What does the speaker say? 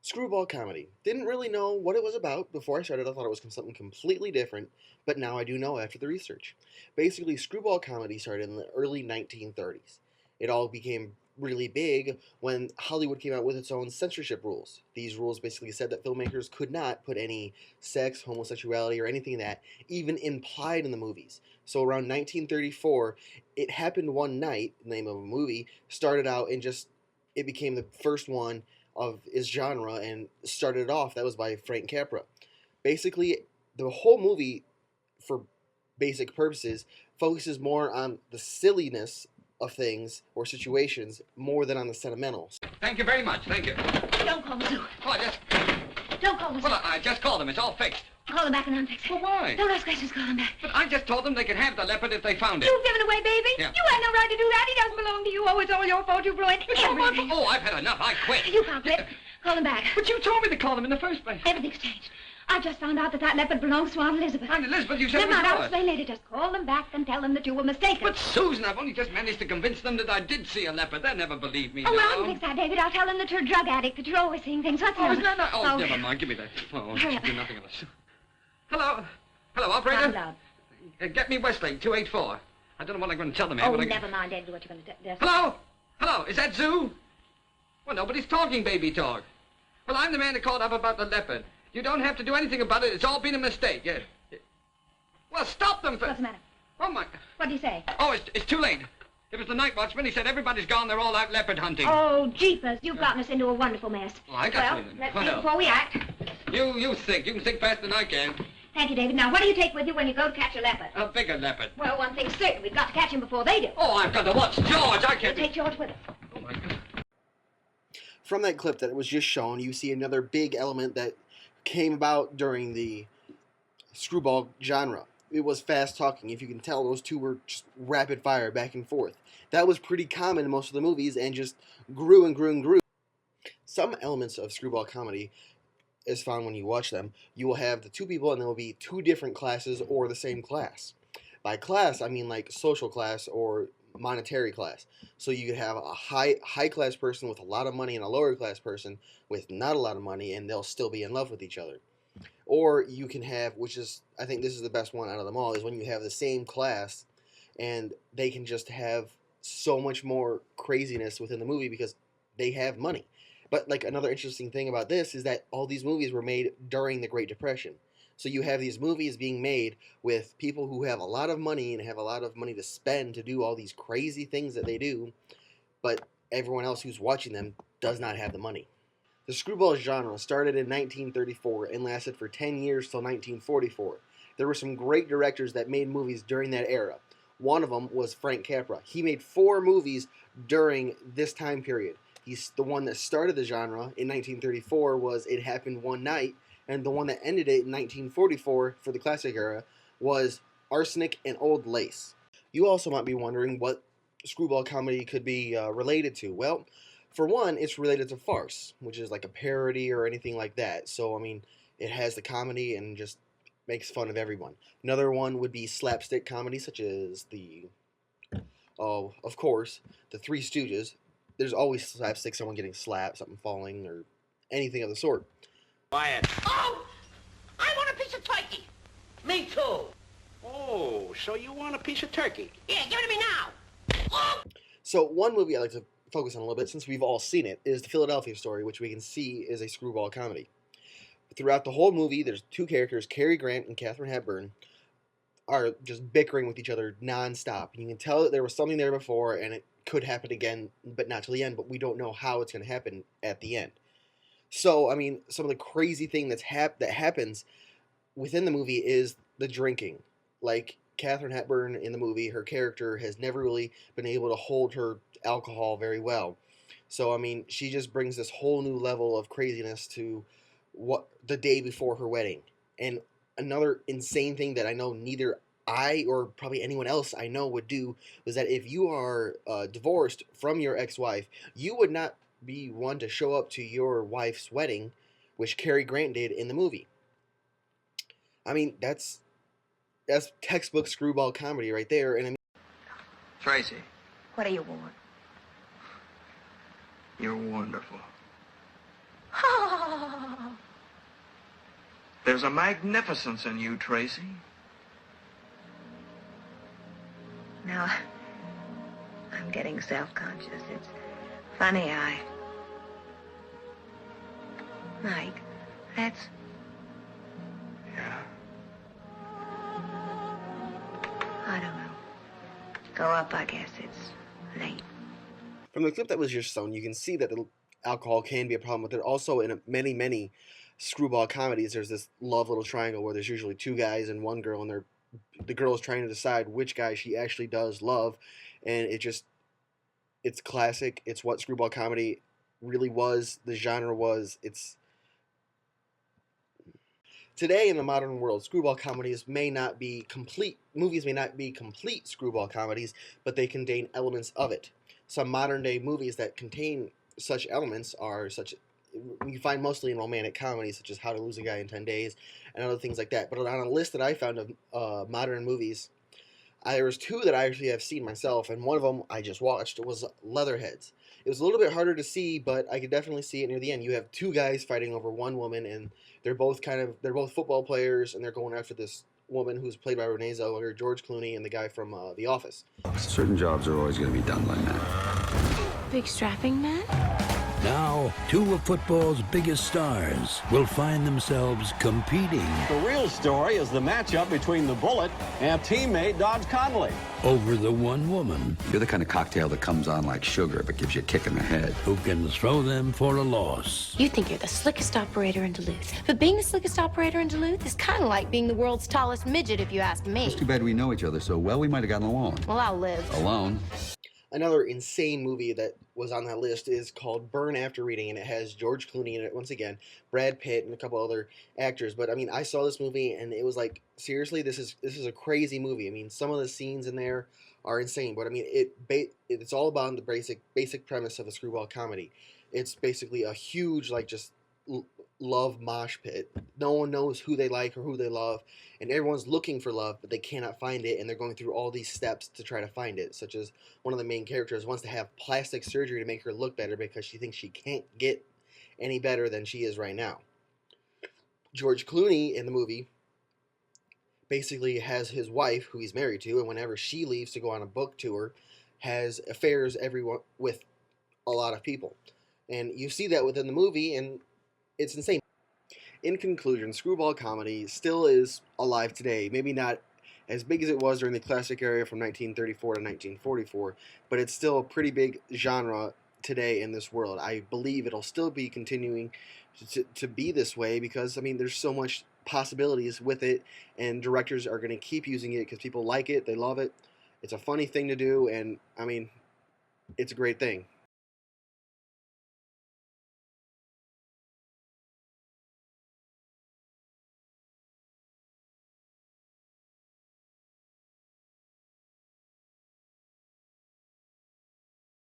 Screwball Comedy. Didn't really know what it was about before I started. I thought it was something completely different, but now I do know after the research. Basically, Screwball Comedy started in the early 1930s. It all became really big when Hollywood came out with its own censorship rules. These rules basically said that filmmakers could not put any sex, homosexuality, or anything that even implied in the movies. So around 1934, It Happened One Night, the name of a movie, started out and just it became the first one of his genre and started it off. That was by Frank Capra. Basically, the whole movie, for basic purposes, focuses more on the silliness of things or situations more than on the sentimentals. Thank you very much. Thank you. Don't call them, Sue. Oh, I just... Don't call them, Sue. Well, I just called them. It's all fixed. Call them back and unfix it. Well, why? Don't ask questions, call them back. But I just told them they could have the leopard if they found it. You've given away, baby. Yeah. You had no right to do that. He doesn't belong to you. Oh, it's all your fault. You've ruined everything. Oh, I've had enough. I quit. You can't quit. Call them back. But you told me to call them in the first place. Everything's changed. I just found out that leopard belongs to Aunt Elizabeth. Aunt Elizabeth, you said Never it was mind, I'll yours. explain later. Just call them back and tell them that you were mistaken. But, Susan, I've only just managed to convince them that I did see a leopard. They'll never believe me Oh, now. well, I can fix that, David. I'll tell them that you're a drug addict, that you're always seeing things. What's the Oh, number? no. Oh, never mind. Give me that. Oh, Hurry up. do nothing else. Hello. Hello, operator. Sound loud. Get me Westlake, 284. I don't know what I'm going to tell them here, Oh, but never mind, David, what you're going to do. Hello? Hello, is that Zoo? Well, nobody's talking baby talk. Well, I'm the man that called up about the leopard. You don't have to do anything about it. It's all been a mistake. Yeah. Well, stop them for... What's the matter? Oh, my... What do you say? Oh, it's too late. It was the night watchman. He said everybody's gone. They're all out leopard hunting. Oh, jeepers, you've gotten us into a wonderful mess. Oh, I got well, you then. let's What think else? before we act. You think. You can think faster than I can. Thank you, David. Now, what do you take with you when you go to catch a leopard? A bigger leopard. Well, one thing's certain. We've got to catch him before they do. Oh, I've got to watch George. I We'll can't... take George with us. Oh, my God. From that clip that was just shown, you see another big element that came about during the screwball genre. It was fast talking. If you can tell, those two were just rapid fire back and forth. That was pretty common in most of the movies and just grew and grew and grew. Some elements of Screwball Comedy is found when you watch them. You will have the two people and there will be two different classes or the same class. By class, I mean like social class or monetary class. So you could have a high class person with a lot of money and a lower class person with not a lot of money, and they'll still be in love with each other. Or you can have, which is, I think this is the best one out of them all, is when you have the same class and they can just have so much more craziness within the movie because they have money. But like another interesting thing about this is that all these movies were made during the Great Depression. So you have these movies being made with people who have a lot of money and have a lot of money to spend to do all these crazy things that they do, but everyone else who's watching them does not have the money. The screwball genre started in 1934 and lasted for 10 years till 1944. There were some great directors that made movies during that era. One of them was Frank Capra. He made 4 movies during this time period. He's the one that started the genre in 1934 was It Happened One Night, and the one that ended it in 1944 for the classic era was Arsenic and Old Lace. You also might be wondering what screwball comedy could be related to. Well, for one, it's related to farce, which is like a parody or anything like that. So, I mean, it has the comedy and just makes fun of everyone. Another one would be slapstick comedy, such as of course, the Three Stooges. There's always slapstick, someone getting slapped, something falling, or anything of the sort. Quiet. Oh, I want a piece of turkey. Me too. Oh, so you want a piece of turkey? Yeah, give it to me now. Oh. So one movie I like to focus on a little bit, since we've all seen it, is The Philadelphia Story, which we can see is a screwball comedy. Throughout the whole movie, there's two characters, Cary Grant and Katharine Hepburn, are just bickering with each other nonstop. You can tell that there was something there before, and it could happen again, but not till the end, but we don't know how it's going to happen at the end. So, I mean, some of the crazy thing that happens within the movie is the drinking. Like, Katharine Hepburn in the movie, her character has never really been able to hold her alcohol very well. So, I mean, she just brings this whole new level of craziness to what the day before her wedding. And another insane thing that I know neither I or probably anyone else I know would do was that if you are divorced from your ex-wife, you would not be one to show up to your wife's wedding, which Cary Grant did in the movie. I mean, that's textbook screwball comedy right there. And I mean, Tracy, What do you want? you're wonderful. Oh, Oh. There's a magnificence in you, Tracy. Now, I'm getting self-conscious. It's funny, Mike, that's... Yeah? I don't know. Go up, I guess. It's late. From the clip that was just shown, you can see that the alcohol can be a problem with it. Also, in many screwball comedies, there's this love little triangle where there's usually two guys and one girl, and the girl is trying to decide which guy she actually does love, and it's classic. It's what screwball comedy really was. The genre was. It's today in the modern world, screwball comedies may not be complete. Movies may not be complete screwball comedies, but they contain elements of it. Some modern day movies that contain such elements are such you find mostly in romantic comedies, such as How to Lose a Guy in 10 Days and other things like that. But on a list that I found of modern movies, there was two that I actually have seen myself, and one of them I just watched. It was Leatherheads. It was a little bit harder to see, but I could definitely see it near the end. You have two guys fighting over one woman, and they're both football players, and they're going after this woman who's played by Renee Zellweger, George Clooney, and the guy from The Office. Certain jobs are always going to be done by men. Big strapping man? Now, two of football's biggest stars will find themselves competing. The real story is the matchup between the Bullet and teammate Dodge Connolly. Over the one woman You're the kind of cocktail that comes on like sugar but gives you a kick in the head. who can throw them for a loss. You think you're the slickest operator in Duluth. But being the slickest operator in Duluth is kind of like being the world's tallest midget, if you ask me. It's too bad we know each other so well, we might have gotten along. Well, I'll live. Alone. Another insane movie that was on that list is called Burn After Reading, and it has George Clooney in it once again, Brad Pitt, and a couple other actors. But I mean, I saw this movie, and it was like, seriously, this is a crazy movie. I mean, some of the scenes in there are insane, but I mean, it's all about the basic premise of a screwball comedy. It's basically a huge just love mosh pit. No one knows who they like or who they love, and everyone's looking for love, but they cannot find it, and they're going through all these steps to try to find it, such as one of the main characters wants to have plastic surgery to make her look better because she thinks she can't get any better than she is right now. George Clooney in the movie basically has his wife, who he's married to, and whenever she leaves to go on a book tour, has affairs with a lot of people. And you see that within the movie, and it's insane. In conclusion, screwball comedy still is alive today. Maybe not as big as it was during the classic era from 1934 to 1944, but it's still a pretty big genre today in this world. I believe it'll still be continuing to be this way because, I mean, there's so much possibilities with it, and directors are going to keep using it because people like it, they love it. It's a funny thing to do, and, I mean, it's a great thing.